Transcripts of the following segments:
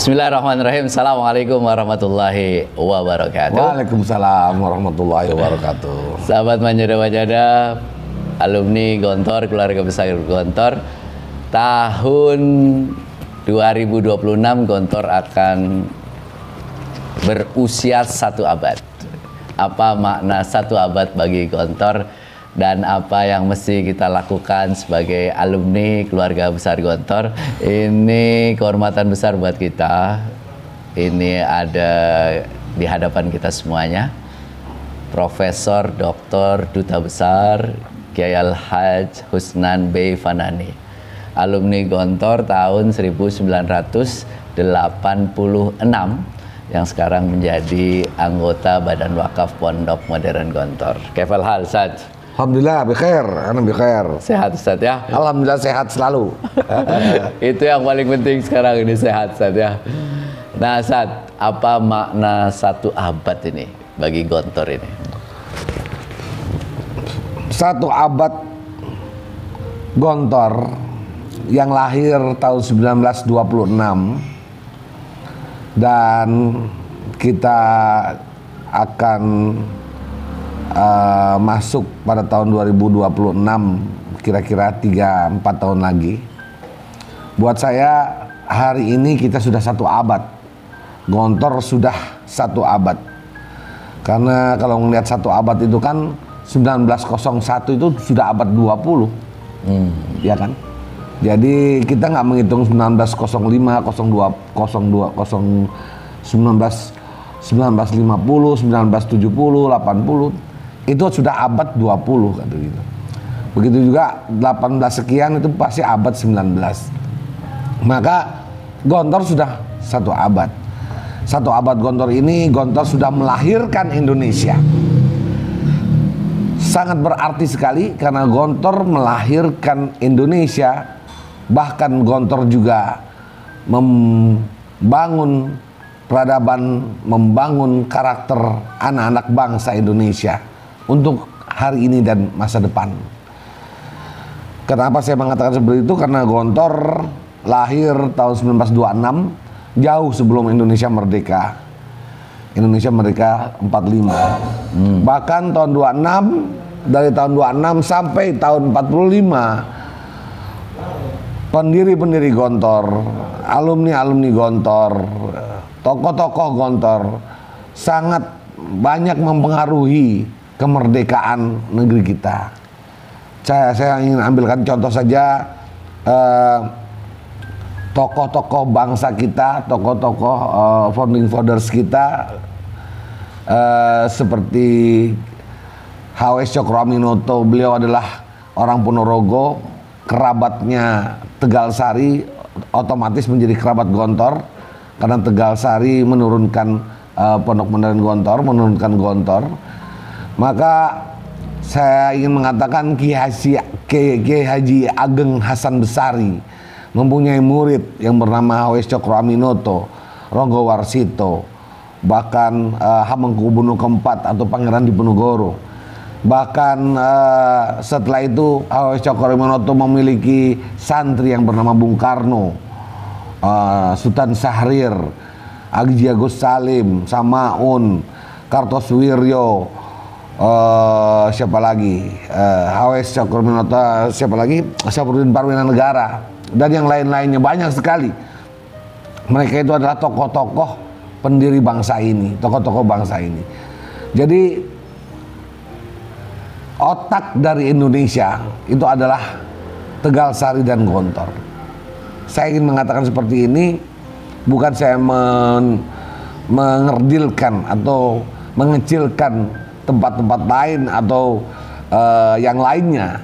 Bismillahirrahmanirrahim. Assalamualaikum warahmatullahi wabarakatuh. Waalaikumsalam warahmatullahi wabarakatuh. Sahabat Manjada, alumni Gontor, keluarga besar Gontor, tahun 2026 Gontor akan berusia 1 abad. Apa makna 1 abad bagi Gontor dan apa yang mesti kita lakukan sebagai alumni keluarga besar Gontor? Ini kehormatan besar buat kita. Ini ada di hadapan kita semuanya Profesor Dr. Duta Besar Kiai Al-Haj Husnan Bey Fanani, alumni Gontor tahun 1986 yang sekarang menjadi anggota Badan Wakaf Pondok Modern Gontor. Kaifal hal, Ustaz? Alhamdulillah, bikhair, ana bikhair. Sehat, Ustaz ya? Alhamdulillah sehat selalu. Itu yang paling penting sekarang ini, sehat, Ustaz ya. Nah, Ustaz, apa makna 1 abad ini bagi Gontor ini? 1 abad Gontor yang lahir tahun 1926 dan kita akan masuk pada tahun 2026, kira-kira 3-4 tahun lagi. Buat saya hari ini kita sudah 1 abad. Gontor sudah 1 abad. Karena kalau melihat 1 abad itu kan 1901 itu sudah abad 20. Ya kan? Jadi kita nggak menghitung 1905, 02, 02, 1950, 1970, 80. Itu sudah abad 20 kan gitu. Begitu juga 18 sekian itu pasti abad 19. Maka Gontor sudah 1 abad. 1 abad Gontor ini, Gontor sudah melahirkan Indonesia. Sangat berarti sekali karena Gontor melahirkan Indonesia. Bahkan Gontor juga membangun peradaban, membangun karakter anak-anak bangsa Indonesia untuk hari ini dan masa depan. Kenapa saya mengatakan seperti itu? Karena Gontor lahir tahun 1926, jauh sebelum Indonesia merdeka. Indonesia merdeka 45. Bahkan tahun 26, dari tahun 26 sampai tahun 45, pendiri-pendiri Gontor, alumni-alumni Gontor, tokoh-tokoh Gontor sangat banyak mempengaruhi kemerdekaan negeri kita. Saya ingin ambilkan contoh saja tokoh-tokoh bangsa kita, tokoh-tokoh founding fathers kita, seperti H.W. Cokroaminoto. Beliau adalah orang Ponorogo, kerabatnya Tegal Sari, otomatis menjadi kerabat Gontor karena Tegal Sari menurunkan Pondok Modern Gontor, menurunkan Gontor. Maka saya ingin mengatakan Kiai Haji Ageng Hasan Besari mempunyai murid yang bernama H.W. Cokroaminoto, Ronggo Warsito, bahkan Hamengkubuwono keempat atau Pangeran Diponegoro. Bahkan setelah itu H.W. Cokroaminoto memiliki santri yang bernama Bung Karno, Sultan Syahrir, Agji Agus Salim, Samaun, Kartosuwiryo, siapa lagi, H.W. Cokroaminoto, siapa lagi, Syafruddin Parwina Negara, dan yang lain-lainnya banyak sekali. Mereka itu adalah tokoh-tokoh pendiri bangsa ini, tokoh-tokoh bangsa ini. Jadi otak dari Indonesia itu adalah Tegal Sari dan Gontor. Saya ingin mengatakan seperti ini, bukan saya mengerdilkan atau mengecilkan tempat-tempat lain atau yang lainnya.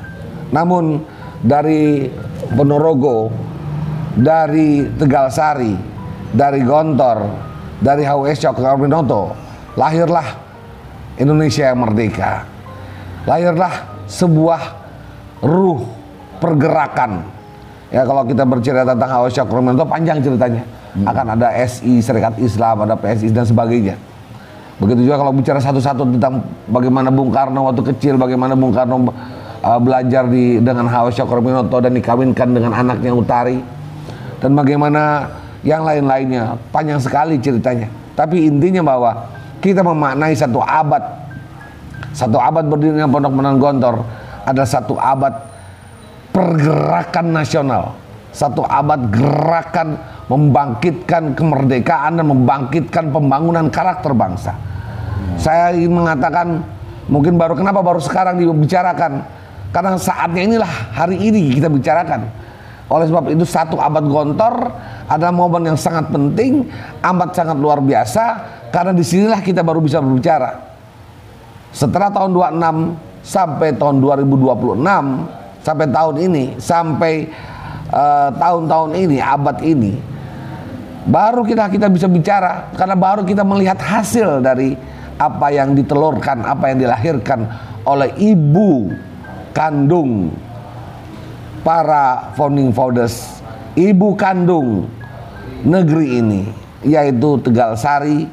Namun dari Ponorogo, dari Tegal Sari, dari Gontor, dari H.W. Cokroaminoto, lahirlah Indonesia yang merdeka. Lahirlah sebuah ruh pergerakan. Ya, kalau kita bercerita tentang H.W. Cokroaminoto panjang ceritanya. Akan ada SI, Serikat Islam, ada PSI dan sebagainya. Begitu juga kalau bicara satu-satu tentang bagaimana Bung Karno waktu kecil, bagaimana Bung Karno belajar dengan H.W. Cokroaminoto dan dikawinkan dengan anaknya Utari, dan bagaimana yang lain-lainnya, panjang sekali ceritanya. Tapi intinya bahwa kita memaknai satu abad berdirinya Pondok Pesantren Gontor adalah satu abad pergerakan nasional, satu abad gerakan membangkitkan kemerdekaan dan membangkitkan pembangunan karakter bangsa. Saya ingin mengatakan, mungkin kenapa baru sekarang dibicarakan, karena saatnya inilah, hari ini kita bicarakan. Oleh sebab itu satu abad Gontor adalah momen yang sangat penting, amat sangat luar biasa, karena disinilah kita baru bisa berbicara. Setelah tahun 26 sampai tahun 2026, sampai tahun ini, sampai tahun-tahun ini, abad ini, baru kita bisa bicara, karena baru kita melihat hasil dari apa yang ditelurkan, apa yang dilahirkan oleh ibu kandung para founding fathers, ibu kandung negeri ini, yaitu Tegal Sari,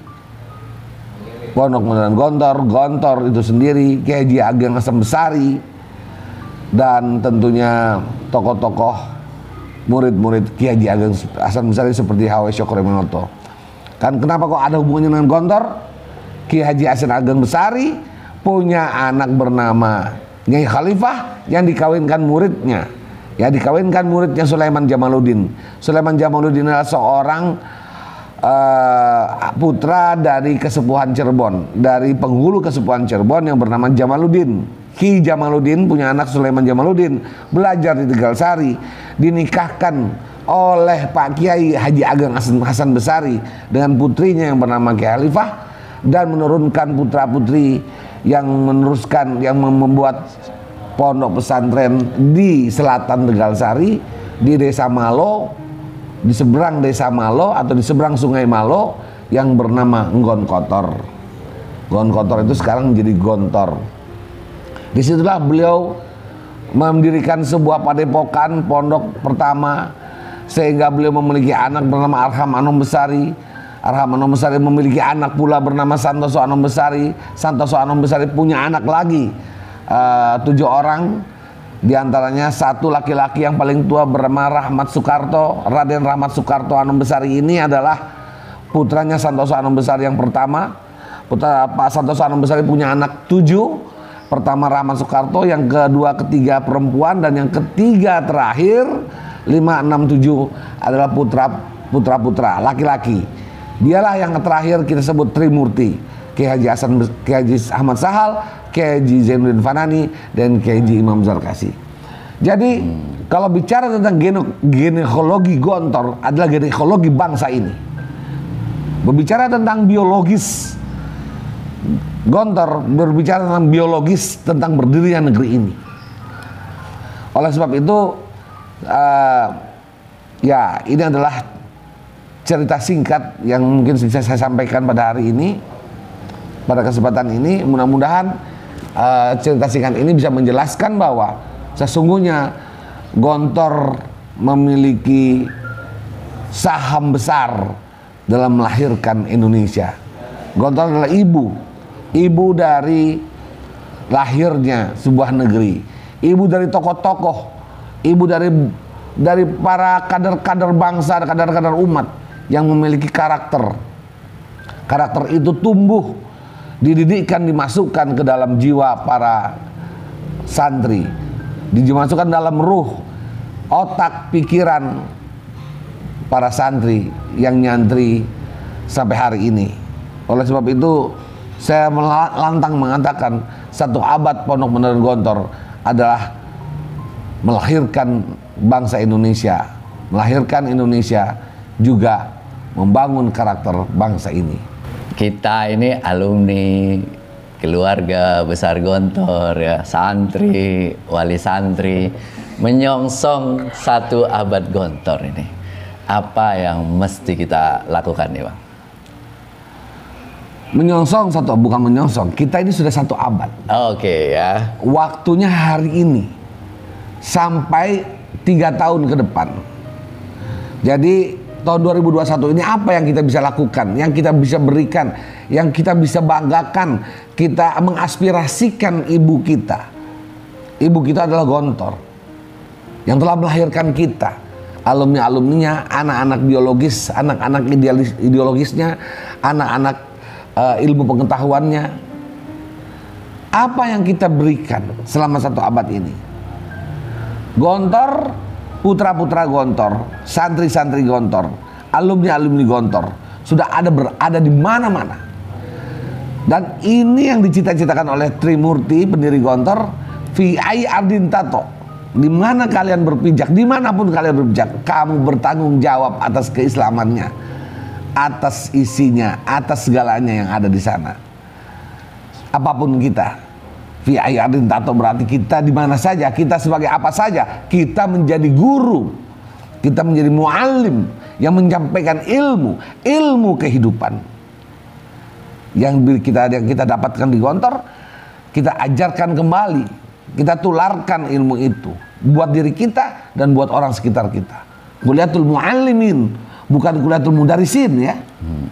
Pondok Pesantren Gontor, Gontor itu sendiri, Kiai Haji Ageng Hasan Besari, dan tentunya tokoh-tokoh murid-murid Kiai Haji Ageng Hasan Besari seperti H.W. Syokriminoto. Kan kenapa kok ada hubungannya dengan Gontor? Kiai Haji Hasan Ageng Besari punya anak bernama Nyai Khalifah yang dikawinkan muridnya. Ya, dikawinkan muridnya Sulaiman Jamaluddin. Sulaiman Jamaluddin adalah seorang putra dari Kesepuhan Cirebon, dari penghulu Kesepuhan Cirebon yang bernama Jamaluddin. Ki Jamaluddin punya anak Sulaiman Jamaluddin, belajar di Tegal Sari, dinikahkan oleh Pak Kiai Haji Ageng Hasan Besari dengan putrinya yang bernama Kiai Khalifah, dan menurunkan putra-putri yang meneruskan, yang membuat pondok pesantren di selatan Tegal Sari, di Desa Malo, di seberang Desa Malo atau di seberang Sungai Malo, yang bernama Nggon Kotor. Nggon Kotor itu sekarang menjadi Gontor. Disitulah beliau mendirikan sebuah padepokan, pondok pertama, sehingga beliau memiliki anak bernama Arham Anom Besari. Arham Anom Besari memiliki anak pula bernama Santoso Anom Besari. Santoso Anom Besari punya anak lagi 7 orang, diantaranya satu laki-laki yang paling tua bernama Rahmat Soekarto. Raden Rahmat Soekarto Anom Besari ini adalah putranya Santoso Anom Besari yang pertama. Putra Pak Santoso Anom Besari punya anak 7. Pertama Rahmat Soekarto, yang kedua, ketiga perempuan, dan yang ketiga terakhir 5, 6, 7 adalah putra-putra laki-laki. Dialah yang terakhir kita sebut Trimurti, Kiai Haji Ahmad Sahal, Kiai Haji Zainuddin Fanani, dan Kiai Haji Imam Zarkasi. Jadi kalau bicara tentang genealogi Gontor adalah genealogi bangsa ini. Berbicara tentang biologis Gontor, berbicara tentang biologis tentang berdirinya negeri ini. Oleh sebab itu ya, ini adalah cerita singkat yang mungkin bisa saya sampaikan pada hari ini, pada kesempatan ini. Mudah-mudahan cerita singkat ini bisa menjelaskan bahwa sesungguhnya Gontor memiliki saham besar dalam melahirkan Indonesia. Gontor adalah ibu dari lahirnya sebuah negeri, ibu dari tokoh-tokoh, ibu dari para kader-kader bangsa, kader-kader umat yang memiliki karakter. Karakter itu tumbuh, dididikkan, dimasukkan ke dalam jiwa para santri, dimasukkan dalam ruh, otak, pikiran para santri yang nyantri sampai hari ini. Oleh sebab itu saya lantang mengatakan satu abad Pondok Pesantren Gontor adalah melahirkan bangsa Indonesia, melahirkan Indonesia, juga membangun karakter bangsa ini. Kita ini alumni keluarga besar Gontor, ya, santri, wali santri, menyongsong satu abad Gontor ini. Apa yang mesti kita lakukan nih, Bang? Menyongsong bukan menyongsong, kita ini sudah satu abad. Oke, ya. Waktunya hari ini sampai 3 tahun ke depan. Jadi tahun 2021 ini apa yang kita bisa lakukan, yang kita bisa berikan, yang kita bisa banggakan, kita mengaspirasikan ibu kita. Ibu kita adalah Gontor yang telah melahirkan kita. alumni-alumninya, anak-anak biologis, anak-anak ideologisnya, anak-anak ilmu pengetahuannya. Apa yang kita berikan selama 1 abad ini? Gontor, putra-putra Gontor, santri-santri Gontor, alumni-alumni Gontor sudah berada di mana-mana. Dan ini yang dicita-citakan oleh Trimurti, pendiri Gontor, fi ai ardin tato. Di mana kalian berpijak, dimanapun kalian berpijak, kamu bertanggung jawab atas keislamannya, atas isinya, atas segalanya yang ada di sana. Apapun kita, fi ai ardin tato berarti kita di mana saja, kita sebagai apa saja, kita menjadi guru, kita menjadi muallim yang menyampaikan ilmu kehidupan yang kita dapatkan di Gontor, kita ajarkan kembali, kita tularkan ilmu itu buat diri kita dan buat orang sekitar kita. Kuliatul muallimin, bukan kuliatul mudarisin ya.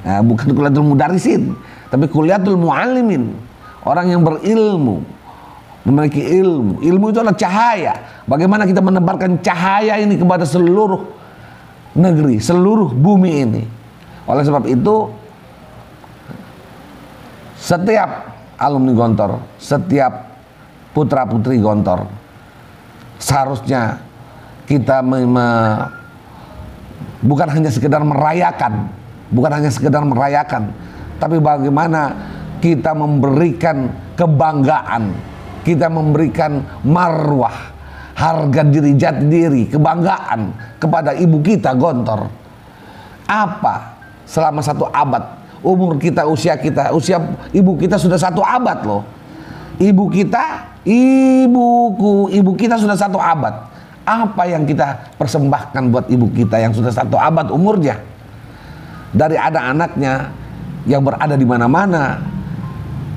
Nah, bukan kuliatul mudarisin, tapi kuliatul muallimin, orang yang berilmu, memiliki ilmu. Ilmu itu adalah cahaya. Bagaimana kita menebarkan cahaya ini kepada seluruh negeri, seluruh bumi ini. Oleh sebab itu, setiap alumni Gontor, setiap putra-putri Gontor, seharusnya kita bukan hanya sekedar merayakan, tapi bagaimana kita memberikan kebanggaan, kita memberikan marwah, harga diri, jati diri, kebanggaan kepada ibu kita Gontor. Apa selama 1 abad umur kita, usia ibu kita sudah 1 abad loh. Ibu kita sudah 1 abad. Apa yang kita persembahkan buat ibu kita yang sudah 1 abad umurnya? Dari anak-anaknya yang berada di mana-mana,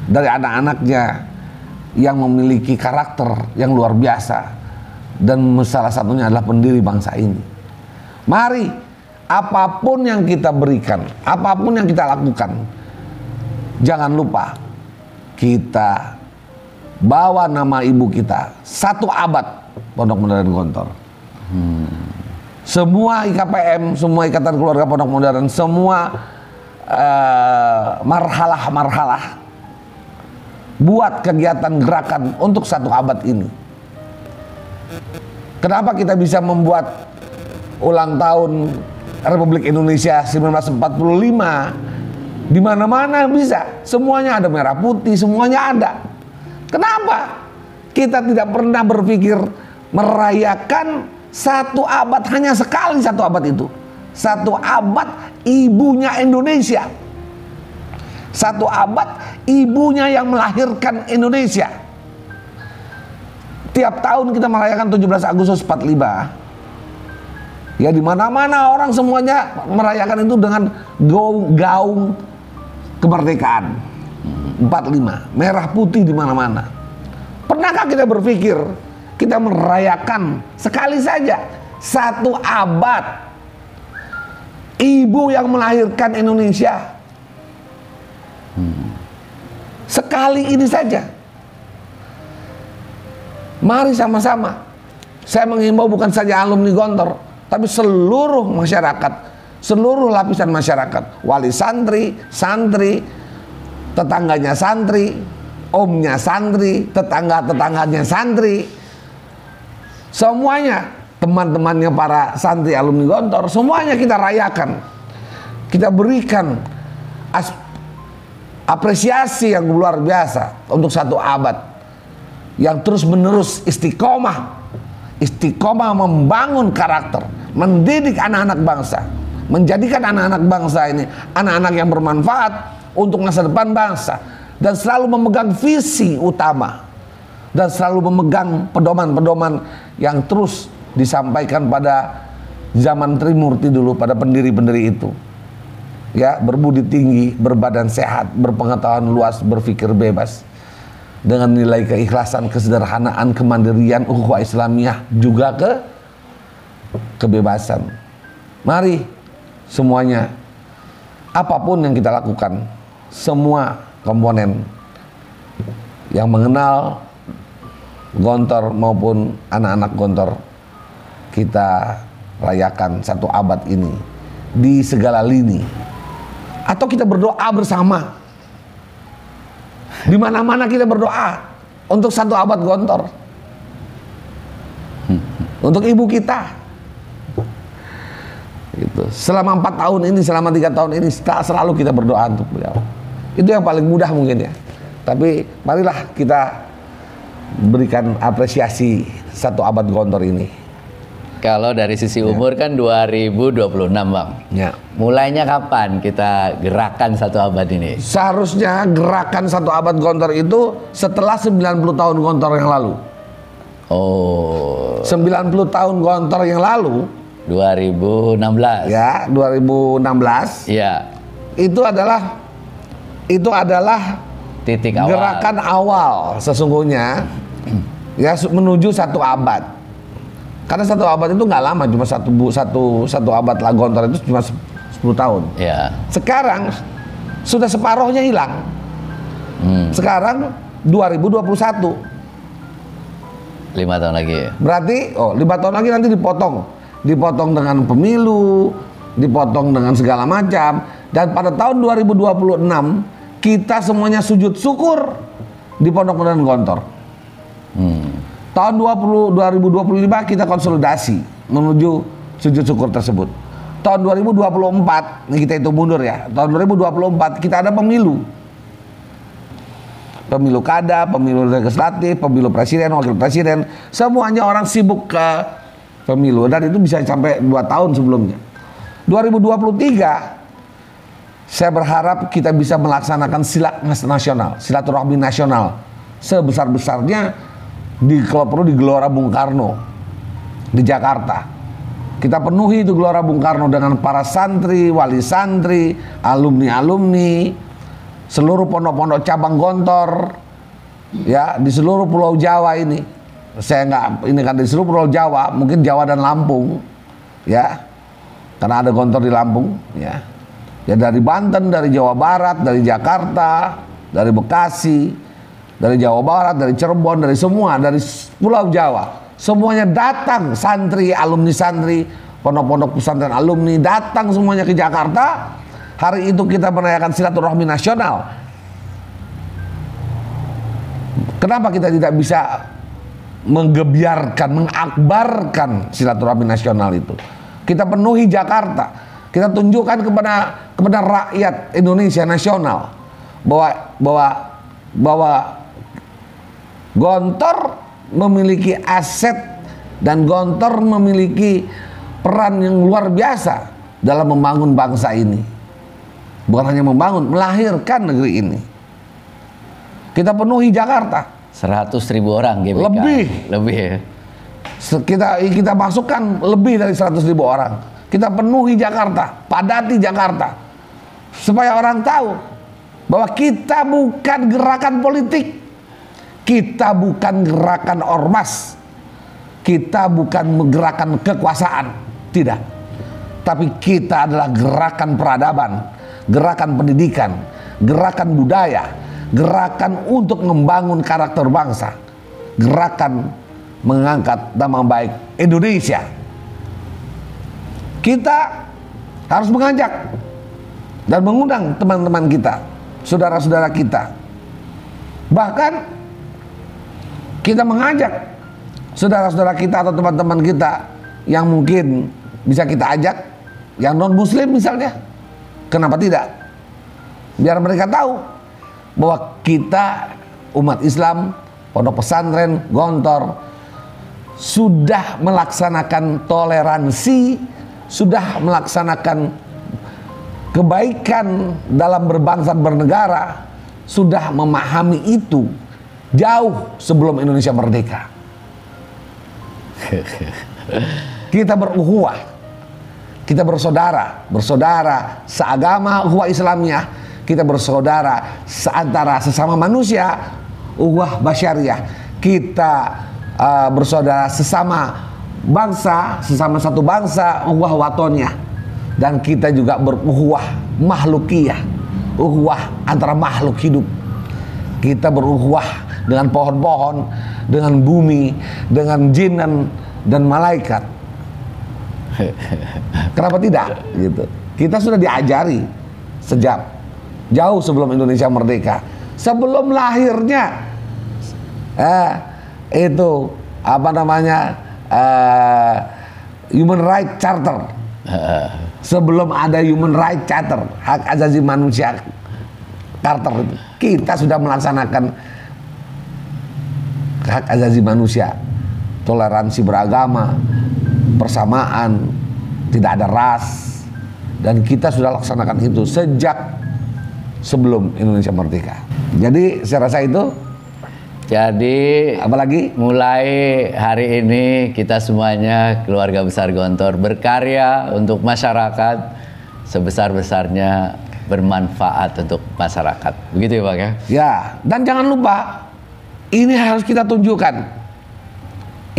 dari anak-anaknya yang memiliki karakter yang luar biasa, dan salah satunya adalah pendiri bangsa ini. Mari, apapun yang kita berikan, apapun yang kita lakukan, jangan lupa kita bawa nama ibu kita 1 abad Pondok Modern Gontor. Semua IKPM, semua Ikatan Keluarga Pondok Modern, semua marhalah-marhalah buat kegiatan gerakan untuk 1 abad ini. Kenapa kita bisa membuat ulang tahun Republik Indonesia 1945? Di mana-mana bisa, semuanya ada merah putih, semuanya ada. Kenapa kita tidak pernah berpikir merayakan 1 abad, hanya sekali 1 abad itu, 1 abad ibunya Indonesia, 1 abad ibunya yang melahirkan Indonesia. Tiap tahun kita merayakan 17 Agustus 45. Ya, di mana-mana orang semuanya merayakan itu dengan gaung kemerdekaan 45, merah putih di mana-mana. Pernahkah kita berpikir kita merayakan sekali saja 1 abad ibu yang melahirkan Indonesia? Sekali ini saja. Mari sama-sama. Saya menghimbau bukan saja alumni Gontor, tapi seluruh masyarakat, seluruh lapisan masyarakat, wali santri, santri, tetangganya santri, omnya santri, tetangga-tetangganya santri, semuanya, teman-temannya para santri alumni Gontor, semuanya kita rayakan. Kita berikan apresiasi yang luar biasa untuk 1 abad yang terus menerus istiqomah membangun karakter, mendidik anak-anak bangsa, menjadikan anak-anak bangsa ini anak-anak yang bermanfaat untuk masa depan bangsa, dan selalu memegang visi utama, dan selalu memegang pedoman-pedoman yang terus disampaikan pada zaman Trimurti dulu, pada pendiri-pendiri itu. Ya, berbudi tinggi, berbadan sehat, berpengetahuan luas, berpikir bebas, dengan nilai keikhlasan, kesederhanaan, kemandirian, ukhuwah Islamiyah, juga kebebasan. Mari semuanya, apapun yang kita lakukan, semua komponen yang mengenal Gontor maupun anak-anak Gontor, kita rayakan satu abad ini di segala lini, atau kita berdoa bersama. Di mana-mana kita berdoa untuk satu abad Gontor, untuk ibu kita. Gitu. Selama 4 tahun ini, selama 3 tahun ini, selalu kita berdoa untuk beliau. Itu yang paling mudah mungkin ya. Tapi marilah kita berikan apresiasi satu abad Gontor ini. Kalau dari sisi umur kan 2026 Bang. Ya. Mulainya kapan kita gerakan satu abad ini? Seharusnya gerakan satu abad Gontor itu setelah 90 tahun Gontor yang lalu. Oh. 90 tahun Gontor yang lalu. 2016. Ya, 2016. Iya. Itu adalah Titik awal. gerakan awal sesungguhnya ya menuju satu abad. Karena satu abad itu nggak lama, cuma satu abad lah. Gontor itu cuma 10 tahun. Ya. Sekarang sudah separuhnya hilang. Sekarang 2021. 5 tahun lagi. Berarti 5 tahun lagi nanti dipotong dengan pemilu, dipotong dengan segala macam. Dan pada tahun 2026 kita semuanya sujud syukur di Pondok Pesantren Gontor. Tahun 2025 kita konsolidasi menuju sujud syukur tersebut. Tahun 2024, ini kita hitung mundur ya. Tahun 2024 kita ada pemilu. Pemilu kada, pemilu legislatif, pemilu presiden, wakil presiden, semuanya orang sibuk ke pemilu dan itu bisa sampai 2 tahun sebelumnya. 2023 saya berharap kita bisa melaksanakan silaturahmi nasional sebesar-besarnya kalau perlu di Gelora Bung Karno di Jakarta. Kita penuhi itu Gelora Bung Karno dengan para santri, wali santri, alumni-alumni, seluruh pondok-pondok cabang Gontor, ya di seluruh Pulau Jawa ini. Ini kan di seluruh Pulau Jawa, mungkin Jawa dan Lampung, ya, karena ada Gontor di Lampung, ya. Ya dari Banten, dari Jawa Barat, dari Jakarta, dari Bekasi, dari Jawa Barat, dari Cirebon, dari semua, dari Pulau Jawa, semuanya datang, santri, alumni santri, pondok-pondok pesantren alumni datang semuanya ke Jakarta. Hari itu kita merayakan silaturahmi nasional. Kenapa kita tidak bisa menggebiarkan, mengakbarkan silaturahmi nasional itu? Kita penuhi Jakarta. Kita tunjukkan kepada rakyat Indonesia nasional bahwa Gontor memiliki aset dan Gontor memiliki peran yang luar biasa dalam membangun bangsa ini. Bukan hanya membangun, melahirkan negeri ini. Kita penuhi Jakarta. 100.000 orang GBK. Lebih ya. Kita masukkan lebih dari 100.000 orang. Kita penuhi Jakarta, padati Jakarta, supaya orang tahu bahwa kita bukan gerakan politik, kita bukan gerakan ormas, kita bukan gerakan kekuasaan, tidak. Tapi kita adalah gerakan peradaban, gerakan pendidikan, gerakan budaya, gerakan untuk membangun karakter bangsa, gerakan mengangkat nama baik Indonesia. Kita harus mengajak dan mengundang teman-teman kita, saudara-saudara kita. Bahkan kita mengajak saudara-saudara kita atau teman-teman kita yang mungkin bisa kita ajak, yang non-muslim misalnya. Kenapa tidak? Biar mereka tahu bahwa kita umat Islam, pondok pesantren Gontor sudah melaksanakan toleransi, sudah melaksanakan kebaikan dalam berbangsa bernegara, sudah memahami itu jauh sebelum Indonesia merdeka. Kita berukhuwah, kita bersaudara seagama, ukhuwah Islamiyah, kita bersaudara seantara sesama manusia, ukhuwah basyariah, kita bersaudara sesama bangsa, sesama satu bangsa, ukhuwah watoniyah, dan kita juga berukhuwah makhlukiyah, ukhuwah antara makhluk hidup. Kita berukhuwah dengan pohon-pohon, dengan bumi, dengan jin dan malaikat. Kenapa tidak? Gitu. Kita sudah diajari sejak jauh sebelum Indonesia merdeka, sebelum lahirnya itu apa namanya Human Rights Charter. Sebelum ada Human Rights Charter, hak asasi manusia Charter itu, kita sudah melaksanakan hak asasi manusia, toleransi beragama, persamaan, tidak ada ras, dan kita sudah laksanakan itu sejak sebelum Indonesia merdeka. Jadi saya rasa itu. Jadi apalagi mulai hari ini kita semuanya keluarga besar Gontor berkarya untuk masyarakat sebesar-besarnya, bermanfaat untuk masyarakat. Begitu ya Pak ya? Ya, dan jangan lupa ini harus kita tunjukkan.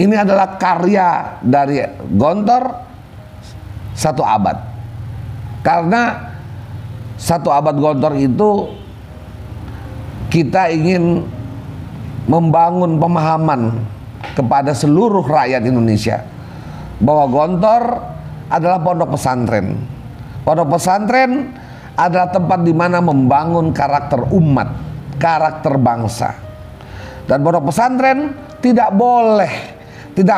Ini adalah karya dari Gontor 1 abad. Karena 1 abad Gontor itu kita ingin membangun pemahaman kepada seluruh rakyat Indonesia bahwa Gontor adalah pondok pesantren. Pondok pesantren adalah tempat di mana membangun karakter umat, karakter bangsa. Dan pondok pesantren tidak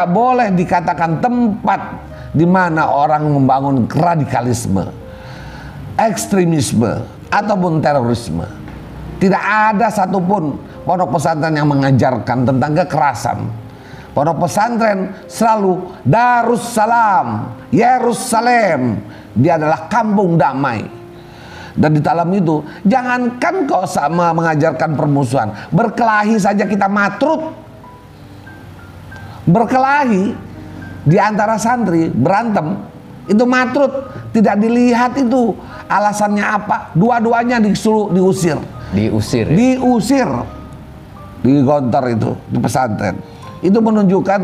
boleh dikatakan tempat di mana orang membangun radikalisme, ekstremisme, ataupun terorisme. Tidak ada satupun pondok pesantren yang mengajarkan tentang kekerasan. Pondok pesantren selalu Darussalam, Yerusalem. Dia adalah kampung damai. Dan di dalam itu jangankan kau sama mengajarkan permusuhan, berkelahi saja kita matrut. Berkelahi di antara santri, berantem, itu matrut. Tidak dilihat itu alasannya apa. Dua-duanya diusir. Diusir. Ya? Diusir di Gontor itu, di pesantren. Itu menunjukkan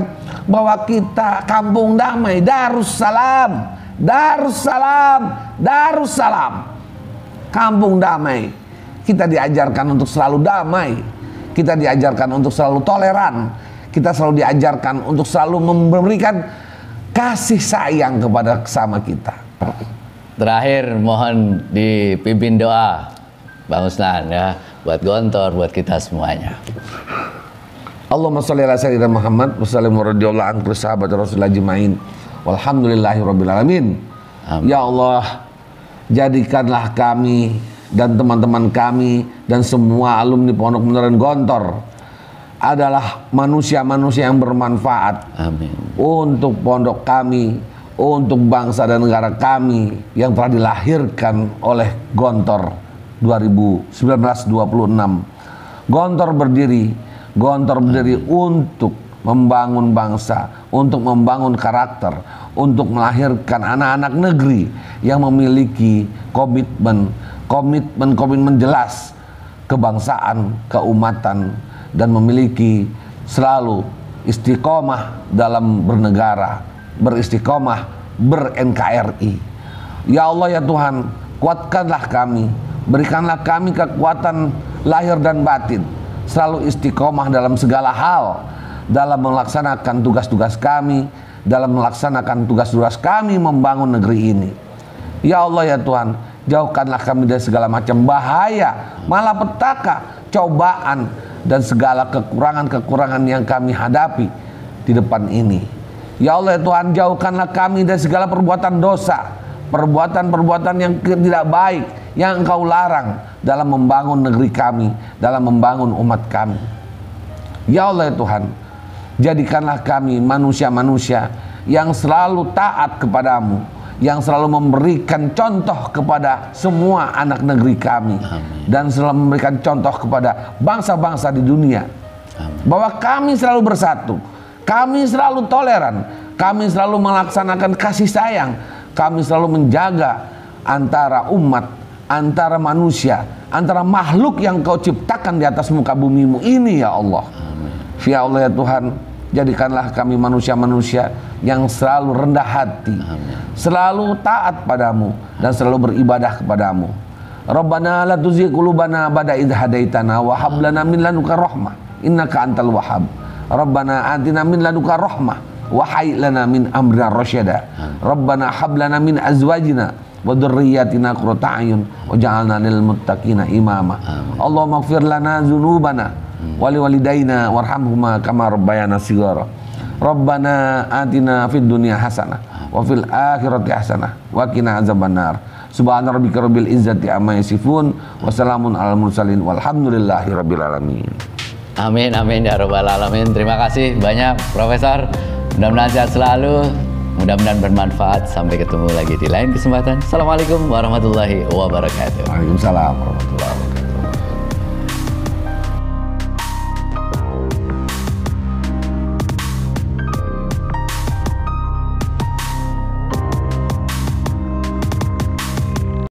bahwa kita kampung damai, Darussalam, Darussalam, Darussalam. Kampung damai. Kita diajarkan untuk selalu damai. Kita diajarkan untuk selalu toleran. Kita selalu diajarkan untuk selalu memberikan kasih sayang kepada sesama kita. Terakhir mohon dipimpin doa Bang Usnan ya, buat Gontor, buat kita semuanya. Allahumma sholli ala sayyidina Muhammad wa sallim wa radhiyallahu anhu sahabat Rasulullah ajmain. Walhamdulillahirabbil alamin. Ya Allah, jadikanlah kami dan teman-teman kami dan semua alumni Pondok Pesantren Gontor adalah manusia-manusia yang bermanfaat. Amin. Untuk pondok kami, untuk bangsa dan negara kami yang telah dilahirkan oleh Gontor 1926. Gontor berdiri untuk membangun bangsa, untuk membangun karakter, untuk melahirkan anak-anak negeri yang memiliki komitmen jelas kebangsaan, keumatan, dan memiliki selalu istiqomah dalam bernegara, beristiqomah ber-NKRI. Ya Allah ya Tuhan, kuatkanlah kami, berikanlah kami kekuatan lahir dan batin, selalu istiqomah dalam segala hal, dalam melaksanakan tugas-tugas kami, dalam melaksanakan tugas-tugas kami membangun negeri ini. Ya Allah ya Tuhan, jauhkanlah kami dari segala macam bahaya, malapetaka, cobaan, dan segala kekurangan-kekurangan yang kami hadapi di depan ini. Ya Allah ya Tuhan, jauhkanlah kami dari segala perbuatan dosa, perbuatan-perbuatan yang tidak baik yang Engkau larang dalam membangun negeri kami, dalam membangun umat kami. Ya Allah ya Tuhan, jadikanlah kami manusia-manusia yang selalu taat kepadamu, yang selalu memberikan contoh kepada semua anak negeri kami. Amin. Dan selalu memberikan contoh kepada bangsa-bangsa di dunia. Amin. Bahwa kami selalu bersatu, kami selalu toleran, kami selalu melaksanakan kasih sayang, kami selalu menjaga antara umat, antara manusia, antara makhluk yang Kau ciptakan di atas muka bumimu ini ya Allah. Amin. Ya Allah ya Tuhan, jadikanlah kami manusia-manusia yang selalu rendah hati. Amin. Selalu taat padamu dan selalu beribadah kepadamu. Rabbana la tuzigh qulubana ba'da idh hadaitana wa hab lana min ladunka rahmah innaka antal wahhab. Rabbana atina min ladunka rahmah wa hayyi lana min amrina rasyada. Rabbana hab lana min azwajina wa dzurriyyatina qurrata a'yun waj'alna lil muttaqina imama. Allahumma ighfir lana dzunubana wa liwalidayna warhamhuma kama rabbayana shighara. Rabbana atina fid dunya hasanah wa fil akhirati hasanah wa qina azabannar. Subhana rabbika rabbil izzati amma yasifun wa salamun alal mursalin walhamdulillahi rabbil alamin. Amin amin ya rabbal alamin. Terima kasih banyak Profesor. Mudah-mudahan sehat selalu. Mudah-mudahan bermanfaat. Sampai ketemu lagi di lain kesempatan. Assalamualaikum warahmatullahi wabarakatuh. Waalaikumsalam warahmatullahi wabarakatuh.